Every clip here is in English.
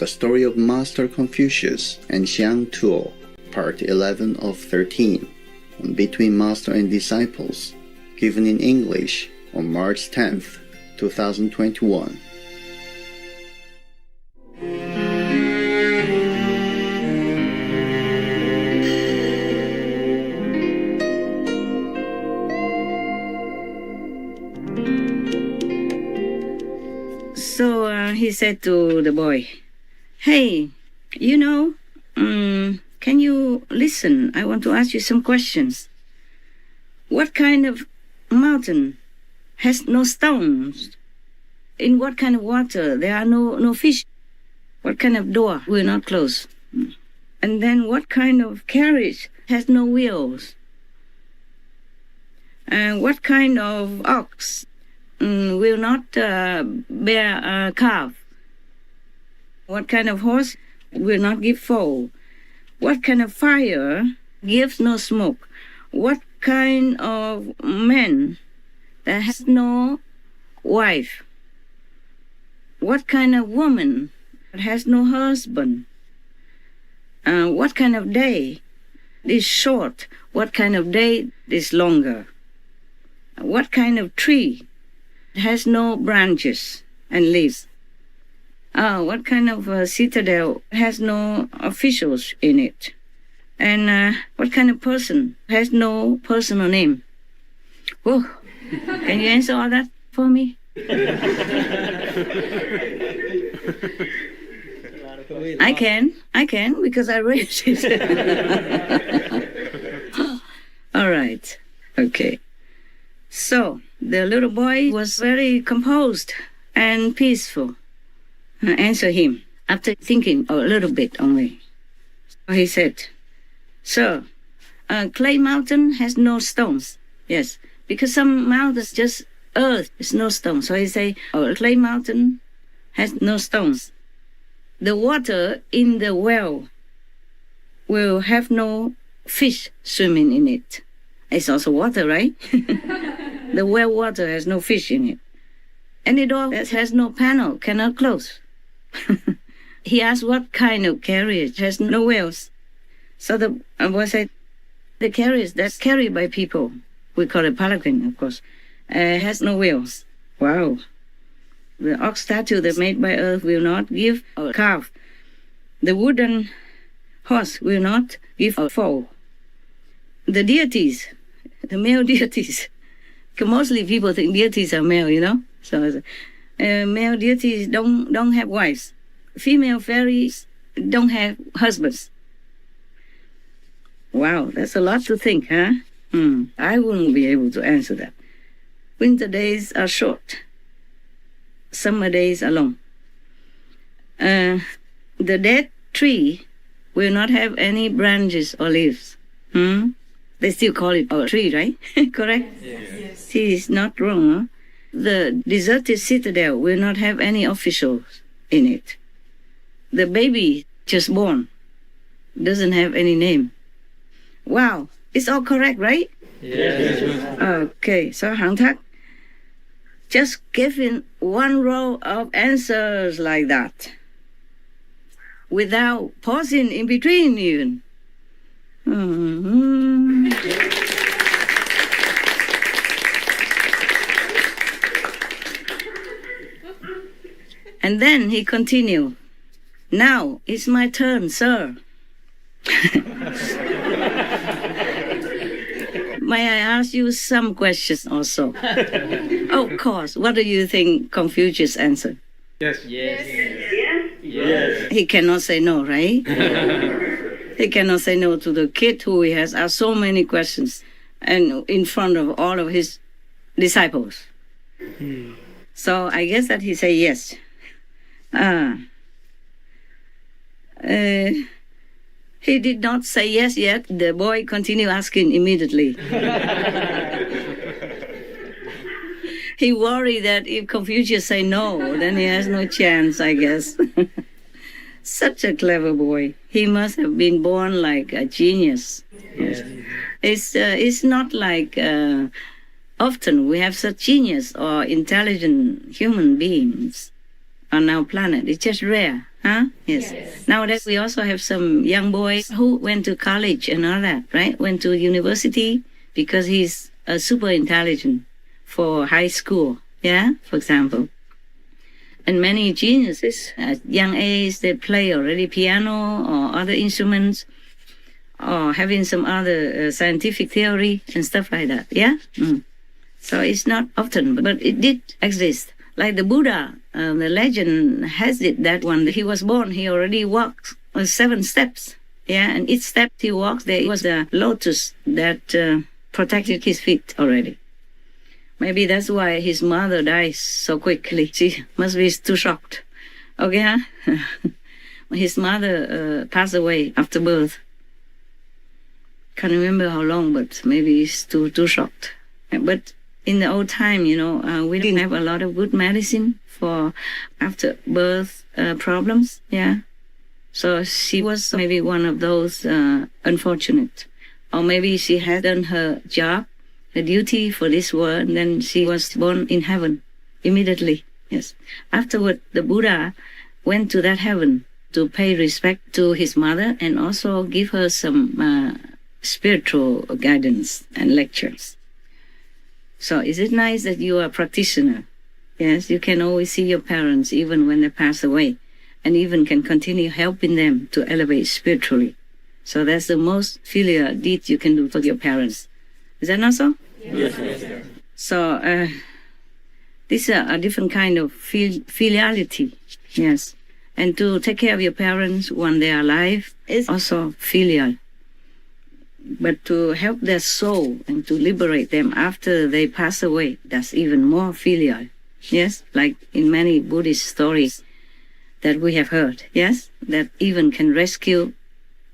The Story of Master Confucius and Xiang Tool, Part 11 of 13, Between Master and Disciples, given in English on March 10th, 2021. So he said to the boy, "Hey, can you listen? I want to ask you some questions. What kind of mountain has no stones? In what kind of water there are no fish? What kind of door will not close? And then what kind of carriage has no wheels? And what kind of ox will not bear a calf? What kind of horse will not give foal? What kind of fire gives no smoke? What kind of man that has no wife? What kind of woman that has no husband? What kind of day is short? What kind of day is longer? What kind of tree has no branches and leaves? What kind of citadel has no officials in it? And what kind of person has no personal name? Whoa, can you answer all that for me? I can, because I read it. All right, okay. So the little boy was very composed and peaceful. Answer him after thinking a little bit only. So he said, "Sir, Clay Mountain has no stones." Yes, because some mountains just earth is no stones. So he say, Clay Mountain has no stones. The water in the well will have no fish swimming in it. It's also water, right? The well water has no fish in it. Any door that has no panel cannot close. He asked what kind of carriage has no wheels. So the boy said, the carriage that's carried by people, we call it palanquin, of course, has no wheels. Wow. The ox statue that made by earth will not give a calf. The wooden horse will not give a foal. The deities, the male deities, because mostly people think deities are male, So male deities don't have wives. Female fairies don't have husbands. Wow, that's a lot to think, huh? I wouldn't be able to answer that. Winter days are short. Summer days are long. The dead tree will not have any branches or leaves. They still call it a tree, right? Correct? Yes. He is not wrong, huh? The deserted citadel will not have any officials in it. The baby just born doesn't have any name. Wow, it's all correct, right? Yes. Okay, so Hang Tak, just give in one row of answers like that, without pausing in between even. And then he continued, "Now it's my turn, sir." May I ask you some questions also? Of course. What do you think Confucius answered? Yes. He cannot say no, right? He cannot say no to the kid who he has asked so many questions and in front of all of his disciples. So I guess that he said yes. He did not say yes yet. The boy continued asking immediately. He worried that if Confucius say no, then he has no chance, I guess. Such a clever boy. He must have been born like a genius. Yes. It's not like often we have such genius or intelligent human beings. on our planet. It's just rare, huh? Yes. Nowadays, we also have some young boys who went to college and all that, right? Went to university because he's super intelligent for high school, yeah, for example. And many geniuses at young age, they play already piano or other instruments or having some other scientific theory and stuff like that, yeah? So it's not often, but it did exist. Like the Buddha, the legend has it that when he was born, he already walked 7 steps, yeah? And each step he walked, there was a lotus that protected his feet already. Maybe that's why his mother died so quickly. She must be too shocked. Okay, huh? His mother passed away after birth. Can't remember how long, but maybe he's too shocked. But in the old time, we didn't have a lot of good medicine for after birth problems. Yeah, so she was maybe one of those unfortunate, or maybe she had done her job, her duty for this world, and then she was born in heaven immediately. Yes. Afterward, the Buddha went to that heaven to pay respect to his mother and also give her some spiritual guidance and lectures. So is it nice that you are a practitioner? Yes, you can always see your parents even when they pass away, and even can continue helping them to elevate spiritually. So that's the most filial deed you can do for your parents. Is that not so? Yes. So this is a different kind of filiality. Yes. And to take care of your parents when they are alive is also filial. But to help their soul and to liberate them after they pass away, that's even more filial. Yes, like in many Buddhist stories that we have heard. Yes, that even can rescue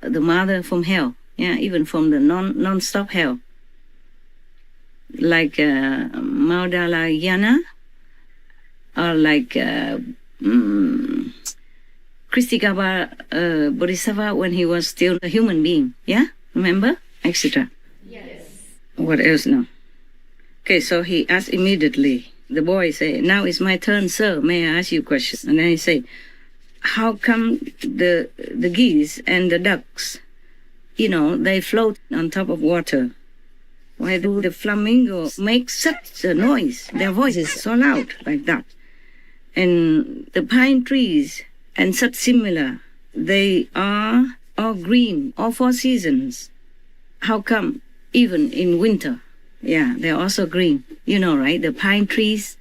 the mother from hell. Yeah, even from the non-stop hell. Like Maudgalyana, or like Kristigaba Bodhisattva when he was still a human being. Yeah, remember? Etc. Yes. What else now? Okay, so he asked immediately. The boy say, "Now it's my turn, sir. May I ask you a question?" And then he say, "How come the geese and the ducks, they float on top of water? Why do the flamingos make such a noise? Their voice is so loud like that. And the pine trees and such similar, they are all green, all 4 seasons. How come even in winter, yeah, they're also green? Right? The pine trees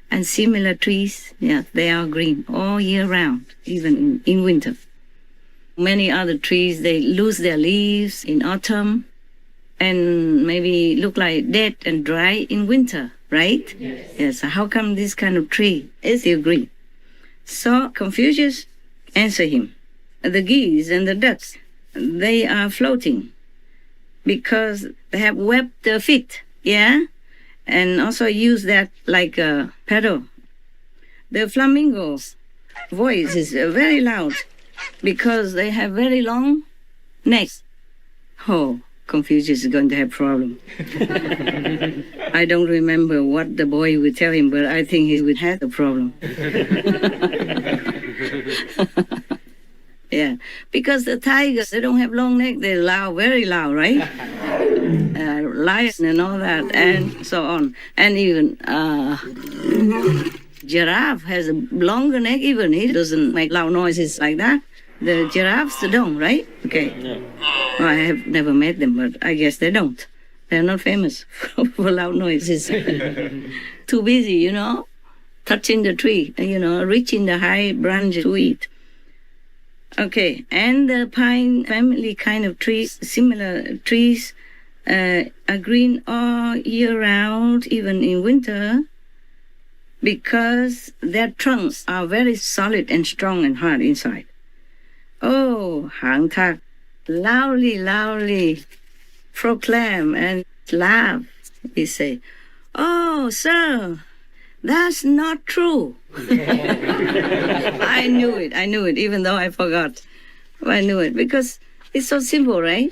and similar trees, yeah, they are green all year round, even in winter. Many other trees, they lose their leaves in autumn and maybe look like dead and dry in winter, right? Yes. How come this kind of tree is still green?" So Confucius answered him, "The geese and the ducks, they are floating because they have webbed their feet, yeah? And also use that like a pedal. The flamingo's voice is very loud because they have very long necks." Oh, Confucius is going to have problem. I don't remember what the boy would tell him, but I think he would have a problem. Yeah, because the tigers, they don't have long neck, they're loud, very loud, right? Lions and all that, and so on. And even giraffe has a longer neck, even he doesn't make loud noises like that. The giraffes, they don't, right? Okay. Yeah. Well, I have never met them, but I guess they don't. They're not famous for loud noises. Too busy, touching the tree, reaching the high branch to eat. Okay, and the pine family kind of trees, similar trees, are green all year round, even in winter, because their trunks are very solid and strong and hard inside. Oh, Hang Tak loudly proclaim and laugh. He say, "Oh, sir, that's not true." I knew it, even though I forgot. I knew it, because it's so simple, right?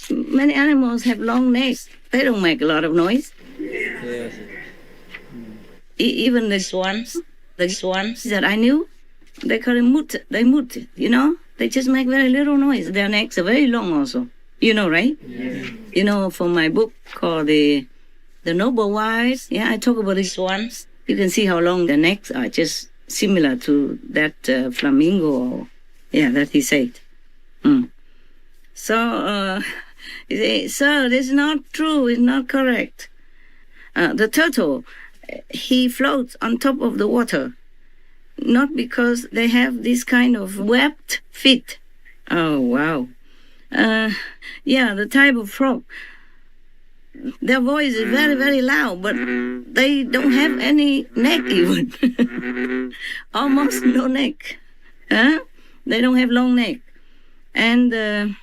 Many animals have long necks. They don't make a lot of noise. Yes. Even the swans that I knew, They call it mut. They mut, you know? They just make very little noise. Their necks are very long also. You know, right? Yes. You know, from my book called The Noble Wise, yeah, I talk about these ones. You can see how long their necks are, just similar to that flamingo, that he said. So, he said, sir, this is not true, it's not correct. The turtle, he floats on top of the water, not because they have this kind of webbed feet. Oh, wow. The type of frog, their voice is very, very loud, but they don't have any neck even. Almost no neck. They don't have long neck. And the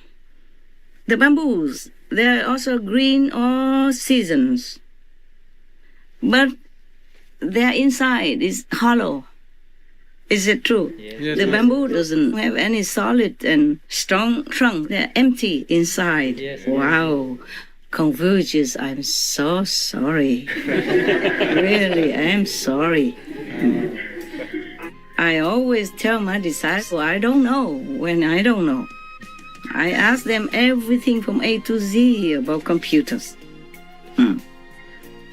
bamboos, they're also green all seasons. But their inside is hollow. Is it true? Yes. The bamboo doesn't have any solid and strong trunk. They're empty inside. Yes. Wow. Confucius, I'm so sorry. Really, I'm sorry. I always tell my disciples, I don't know when I don't know. I ask them everything from A to Z about computers.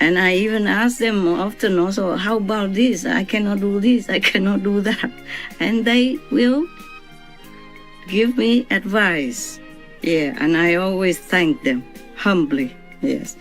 And I even ask them often also, how about this? I cannot do this, I cannot do that. And they will give me advice. Yeah, and I always thank them humbly. Yes.